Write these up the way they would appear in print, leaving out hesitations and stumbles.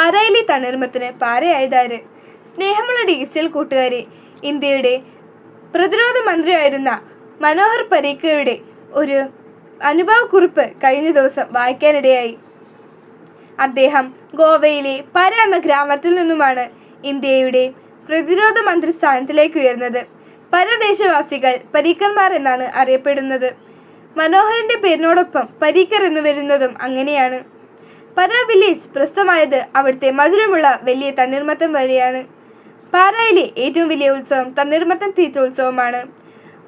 പാരായിലെ തണ്ണീർമത്തിന് പാരയായതാര്? സ്നേഹമുള്ള DCL കൂട്ടുകാരെ, ഇന്ത്യയുടെ പ്രതിരോധ മന്ത്രിയായിരുന്ന മനോഹർ പരീക്കറുടെ ഒരു അനുഭവക്കുറിപ്പ് കഴിഞ്ഞ ദിവസം വായിക്കാനിടയായി. അദ്ദേഹം ഗോവയിലെ പര എന്ന ഗ്രാമത്തിൽ നിന്നുമാണ് ഇന്ത്യയുടെ പ്രതിരോധ മന്ത്രി സ്ഥാനത്തിലേക്ക് ഉയർന്നത്. പരദേശവാസികൾ പരീക്കർമാർ എന്നാണ് അറിയപ്പെടുന്നത്. മനോഹറിന്റെ പേരിനോടൊപ്പം പരീക്കർ എന്ന് വരുന്നതും അങ്ങനെയാണ്. പര വില്ലേജ് പ്രസിദ്ധമായത് അവിടുത്തെ മധുരമുള്ള വലിയ തണ്ണീർമത്തൻ വഴിയാണ്. പാരായിലെ ഏറ്റവും വലിയ ഉത്സവം തണ്ണീർമത്തൻ തീറ്റോത്സവമാണ്.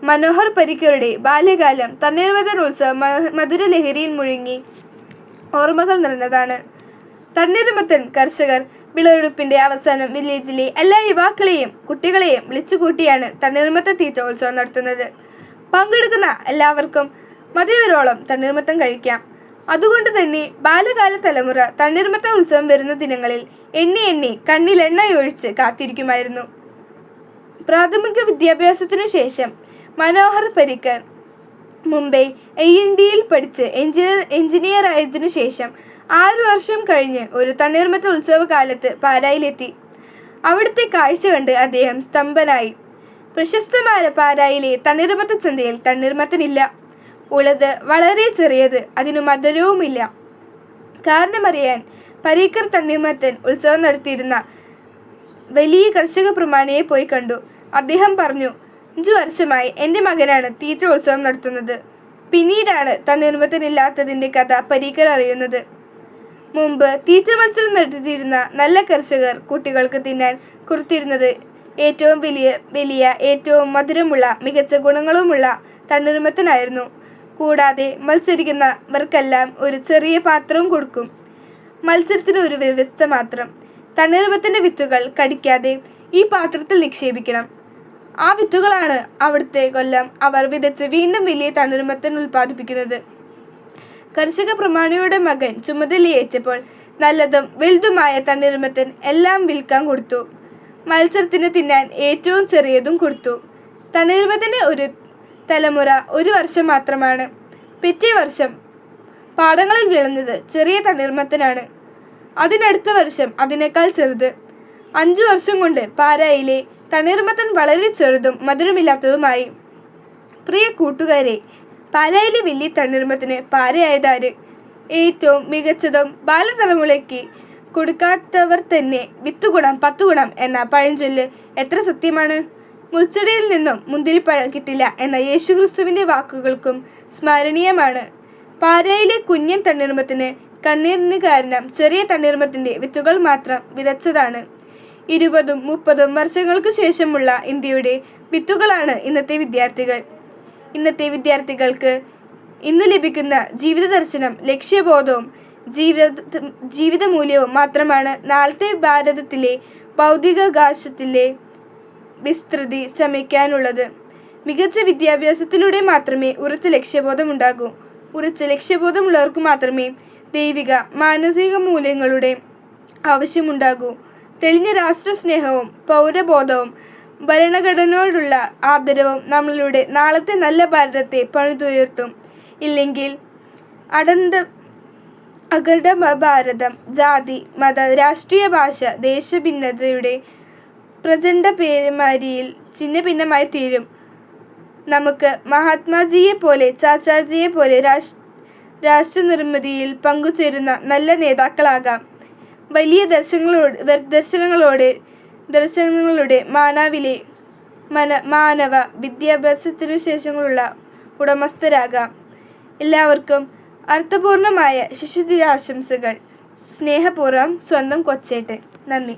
മനോഹർ പരീക്കറുടെ ബാല്യകാലം തണ്ണീർമത്തൻ ഉത്സവം മധുരലഹരിയിൽ മുഴുങ്ങി ഓർമ്മകൾ നിറഞ്ഞതാണ്. തണ്ണീർമത്തൻ കർഷകർ വിളവെടുപ്പിന്റെ അവസാനം വില്ലേജിലെ എല്ലാ യുവാക്കളെയും കുട്ടികളെയും വിളിച്ചുകൂട്ടിയാണ് തണ്ണീർമത്തൻ തീറ്റോത്സവം നടത്തുന്നത്. പങ്കെടുക്കുന്ന എല്ലാവർക്കും മതിവരോളം തണ്ണീർമത്തൻ കഴിക്കാം. അതുകൊണ്ട് തന്നെ ബാല്യകാല തലമുറ തണ്ണീർമത്തൻ ഉത്സവം വരുന്ന ദിനങ്ങളിൽ എണ്ണി കണ്ണിലെണ്ണയൊഴിച്ച് കാത്തിരിക്കുമായിരുന്നു. പ്രാഥമിക വിദ്യാഭ്യാസത്തിനു ശേഷം മനോഹർ പരീക്കർ മുംബൈ IITയിൽ പഠിച്ച് എഞ്ചിനീയർ ആയതിനു ശേഷം 6 വർഷം കഴിഞ്ഞ് ഒരു തണ്ണീർമത്തൻ ഉത്സവകാലത്ത് പാരായിലെത്തി. അവിടുത്തെ കാഴ്ച കണ്ട് അദ്ദേഹം സ്തംഭനായി. പ്രശസ്തമായ പാരായിലെ തണ്ണീർമത്തൻ ചന്തയിൽ തണ്ണീർമത്തനില്ല. ഉള്ളത് വളരെ ചെറിയത്, അതിനു മധുരവുമില്ല. കാരണമറിയാൻ പരീക്കർ തണ്ണീർമത്തൻ ഉത്സവം നടത്തിയിരുന്ന വലിയ കർഷക പ്രമാണിയെ പോയി കണ്ടു. അദ്ദേഹം പറഞ്ഞു, 5 വർഷമായി എൻ്റെ മകനാണ് തീറ്റ ഉത്സവം നടത്തുന്നത്. പിന്നീടാണ് തണ്ണീർമത്തൻ ഇല്ലാത്തതിൻ്റെ കഥ പരീക്കർ അറിയുന്നത്. മുമ്പ് തീറ്റ മത്സരം നടത്തിയിരുന്ന നല്ല കർഷകർ കുട്ടികൾക്ക് തിന്നാൻ കൊടുത്തിരുന്നത് ഏറ്റവും വലിയ ഏറ്റവും മധുരമുള്ള മികച്ച ഗുണങ്ങളുമുള്ള തണ്ണീർമത്തനായിരുന്നു. കൂടാതെ മത്സരിക്കുന്നവർക്കെല്ലാം ഒരു ചെറിയ പാത്രവും കൊടുക്കും. മത്സരത്തിന് ഒരു വ്യവസ്ഥ മാത്രം: തണ്ണീർമത്തൻ്റെ വിത്തുകൾ കടിക്കാതെ ഈ പാത്രത്തിൽ നിക്ഷേപിക്കണം. ആ വിത്തുകളാണ് അവിടുത്തെ കൊല്ലം അവർ വിതച്ച് വീണ്ടും വലിയ തണ്ണീർമത്തൻ ഉൽപ്പാദിപ്പിക്കുന്നത്. കർഷക പ്രമാണിയുടെ മകൻ ചുമതലയേറ്റപ്പോൾ നല്ലതും വലുതുമായ തണ്ണീർമത്തൻ എല്ലാം വിൽക്കാൻ കൊടുത്തു. മത്സരത്തിന് തിന്നാൻ ഏറ്റവും ചെറിയതും കൊടുത്തു. തണ്ണീർമത്തൻ്റെ ഒരു തലമുറ 1 വർഷം മാത്രമാണ്. പിറ്റേ വർഷം പാടങ്ങളിൽ വിളഞ്ഞത് ചെറിയ തണ്ണീർമത്തനാണ്. അതിനടുത്ത വർഷം അതിനേക്കാൾ ചെറുത്. 5 വർഷം കൊണ്ട് പാരായിലെ തണ്ണീർമത്തൻ വളരെ ചെറുതും മധുരമില്ലാത്തതുമായി. പ്രിയ കൂട്ടുകാരെ, പാരായിലെ വലിയ തണ്ണീർമത്തന് പാരയായതാര്? ഏറ്റവും മികച്ചതും ബാലതലമുറയ്ക്ക് കൊടുക്കാത്തവർ തന്നെ വിത്തുഗുണം 10 ഗുണം എന്ന പഴഞ്ചൊല്ല് എത്ര സത്യമാണ്? മുൾച്ചെടിയിൽ നിന്നും മുന്തിരിപ്പഴം കിട്ടില്ല എന്ന യേശുക്രിസ്തുവിൻ്റെ വാക്കുകൾക്കും സ്മരണീയമാണ്. പാരായിലെ കുഞ്ഞൻ തണ്ണീർമത്തന് കണ്ണീരിന് കാരണം ചെറിയ തണ്ണീർമത്തൻ്റെ വിത്തുകൾ മാത്രം വിതച്ചതാണ്. 20ഉം 30ഉം വർഷങ്ങൾക്ക് ശേഷമുള്ള ഇന്ത്യയുടെ വിത്തുകളാണ് ഇന്നത്തെ വിദ്യാർത്ഥികൾ. ഇന്നത്തെ വിദ്യാർത്ഥികൾക്ക് ഇന്ന് ലഭിക്കുന്ന ജീവിത ദർശനം, ലക്ഷ്യബോധവും ജീവിത മൂല്യവും മാത്രമാണ് നാളത്തെ ഭാരതത്തിലെ ഭൗതികാകാശത്തിലെ വിസ്തൃതി ശമിക്കാനുള്ളത്. മികച്ച വിദ്യാഭ്യാസത്തിലൂടെ മാത്രമേ ഉറച്ച ലക്ഷ്യബോധമുണ്ടാകൂ. ഉറച്ച ലക്ഷ്യബോധമുള്ളവർക്ക് മാത്രമേ ദൈവിക മാനസിക മൂല്യങ്ങളുടെ ആവശ്യമുണ്ടാകൂ. തെളിഞ്ഞ രാഷ്ട്രസ്നേഹവും പൗരബോധവും ഭരണഘടനയോടുള്ള ആദരവും നമ്മളുടെ നാളത്തെ നല്ല ഭാരതത്തെ പണിതുയർത്തും. ഇല്ലെങ്കിൽ അഖണ്ഡ ഭാരതം ജാതി, മത, രാഷ്ട്രീയ, ഭാഷ, ദേശഭിന്നതയുടെ പ്രചണ്ഡ പേരുമാരിയിൽ ചിഹ്ന ഭിന്നമായി തീരും. നമുക്ക് മഹാത്മാജിയെ പോലെ ചാച്ചാജിയെ പോലെ രാഷ്ട്രനിർമ്മിതിയിൽ പങ്കുചേരുന്ന നല്ല നേതാക്കളാകാം. വലിയ ദർശനങ്ങളുടെ മാനവ വിദ്യാഭ്യാസത്തിനു ശേഷമുള്ള ഉടമസ്ഥരാകാം. എല്ലാവർക്കും അർത്ഥപൂർണമായ ശിശുദിനാശംസകൾ. സ്നേഹപൂർവ്വം, സ്വന്തം കൊച്ചേട്ടൻ. നന്ദി.